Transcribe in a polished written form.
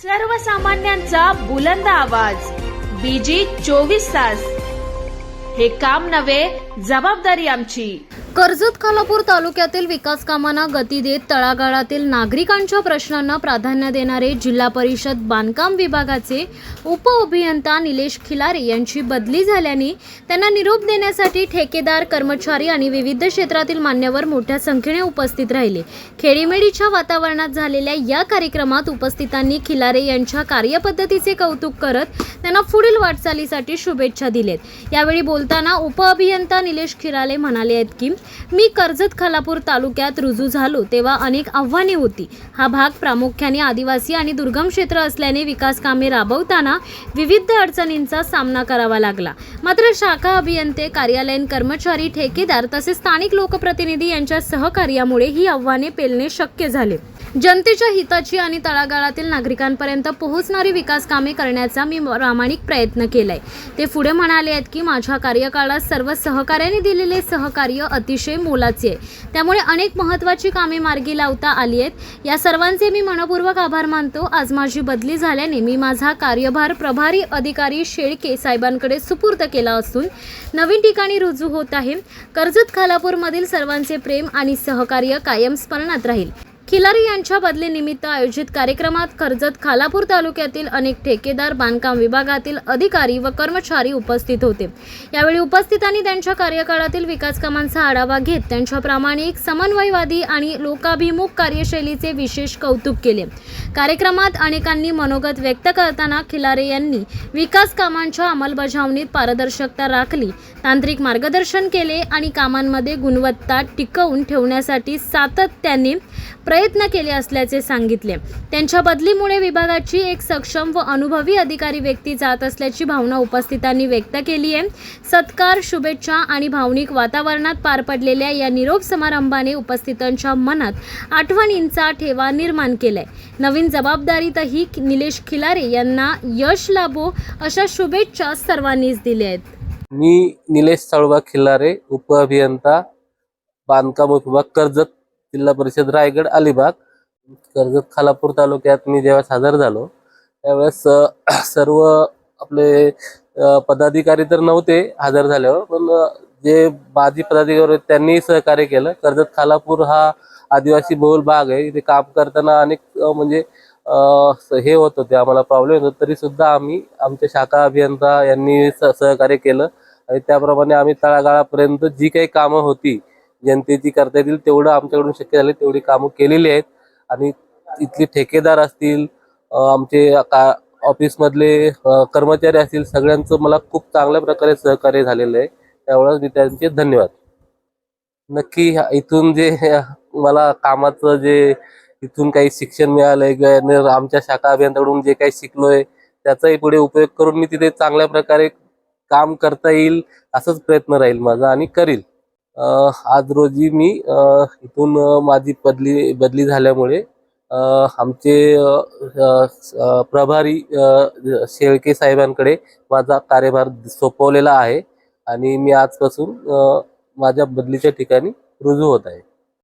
सर्वसामान्यांचा बुलंद आवाज बीजी 24 तास। हे काम नव्हे, जबाबदारी आमची। कर्जत खालापूर तालुक्यातील विकास कामांना गती देत तळागाळातील नागरिकांच्या प्रश्नांना प्राधान्य देणारे जिल्हा परिषद बांधकाम विभागाचे उपअभियंता निलेश खिलारे यांची बदली झाल्याने त्यांना निरोप देण्यासाठी ठेकेदार, कर्मचारी आणि विविध क्षेत्रातील मान्यवर मोठ्या संख्येने उपस्थित राहिले। खेडीमेडीच्या वातावरणात झालेल्या या कार्यक्रमात उपस्थितांनी खिलारे यांच्या कार्यपद्धतीचे कौतुक करत त्यांना पुढील वाटचालीसाठी शुभेच्छा दिलेत। यावेळी बोलताना उपअभियंता निलेश खिलारे म्हणाले आहेत की मी कर्जत खालापूर तालुक्यात रुजू झालो तेव्हा अनेक आव्हाने होती। हा भाग प्रामुख्याने आदिवासी आणि दुर्गम क्षेत्र असल्याने विकास कामे राबवताना विविध अडचणींचा सामना करावा लागला। मात्र शाखा अभियंते, कार्यालयीन कर्मचारी, ठेकेदार तसेच स्थानिक लोकप्रतिनिधी यांच्या सहकार्यामुळे ही आव्हाने पेलणे शक्य झाले। जनतेच्या हिताची आणि तळागाळातील नागरिकांपर्यंत पोहोचणारी विकास कामे करण्याचा मी प्रामाणिक प्रयत्न केलाय। ते पुढे म्हणाले आहेत की माझ्या कार्यकाळात सर्व सहकार्याने दिलेले सहकार्य अतिशय मोलाचे आहे, त्यामुळे अनेक महत्त्वाची कामे मार्गी लावता आली आहेत। या सर्वांचे मी मनपूर्वक आभार मानतो। आज माझी बदली झाल्याने मी माझा कार्यभार प्रभारी अधिकारी शेळके साहेबांकडे सुपूर्द केला असून नवीन ठिकाणी रुजू होत आहे। कर्जत खालापूरमधील सर्वांचे प्रेम आणि सहकार्य कायम स्मरणात राहील। खिलारे यांच्या बदलीनिमित्त आयोजित कार्यक्रमात कर्जत खालापूर तालुक्यातील अनेक ठेकेदार, बांधकाम विभागातील अधिकारी व कर्मचारी उपस्थित होते। यावेळी उपस्थितांनी त्यांच्या कार्यकाळातील विकास कामांचा आढावा घेत त्यांच्या प्रामाणिक, समन्वयवादी आणि लोकाभिमुख कार्यशैलीचे विशेष कौतुक केले। कार्यक्रमात अनेकांनी मनोगत व्यक्त करताना खिलारे यांनी विकास कामांच्या अंमलबजावणीत पारदर्शकता राखली, तांत्रिक मार्गदर्शन केले आणि कामांमध्ये गुणवत्ता टिकवून ठेवण्यासाठी सातत्याने प्रयत्न केले असल्याचे सांगितले। त्यांच्या बदलीमुळे विभागाची एक सक्षम व अनुभवी अधिकारी व्यक्ती जात असल्याची भावना उपस्थितांनी व्यक्त केली आहे। सत्कार, शुभेच्छा आणि भावनिक वातावरणात पार पडलेल्या या निरोप समारंभाने उपस्थितांच्या मनात आठवणींचा ठेवा निर्माण केलाय। नवीन जबाबदारीतही निलेश खिलारे यांना यश लाभो अशा शुभेच्छा सर्वांनीच दिल्या आहेत। मी निलेश साळुबा खिलारे, उपअभियंता, बांधकाम विभाग, कर्जत, जिल्हा परिषद रायगड, अलिबाग। कर्जत खालापूर तालुक्यात मी जेव्हा हजर झालो त्यावेळेस सर्व आपले पदाधिकारी तर नव्हते हजर झाल्यावर, पण जे माजी पदाधिकारी होते त्यांनी सहकार्य केलं। कर्जत खालापूर हा आदिवासी बहुल भाग आहे। इथे काम करताना अनेक म्हणजे हे होत होते, आम्हाला प्रॉब्लेम होत, तरी सुद्धा आम्ही आमच्या शाखा अभियंता यांनी सहकार्य केलं आणि त्याप्रमाणे आम्ही तळागाळापर्यंत जी काही कामं होती जनतेची करता येतील तेवढं आमच्याकडून शक्य झाले तेवढी कामं केलेली आहेत। आणि इथले ठेकेदार असतील, आमचे ऑफिसमधले कर्मचारी असतील, सगळ्यांचं मला खूप चांगल्या प्रकारे सहकार्य झालेलं आहे। त्यावेळेस मी त्यांचे धन्यवाद। नक्की इथून जे मला कामाचं जे इथून काही शिक्षण मिळालंय किंवा आमच्या शाखा अभियंत्याकडून जे काही शिकलोय त्याचाही पुढे उपयोग करून मी तिथे चांगल्या प्रकारे काम करता येईल असंच प्रयत्न राहील माझा आणि करील। आज रोजी मी इथून माझी बदली झाल्यामुळे आमचे प्रभारी शेळके साहेबांकडे माझा कार्यभार सोपवलेला आहे आणि मी आजपासून माझ्या बदलीच्या ठिकाणी रुजू होत आहे।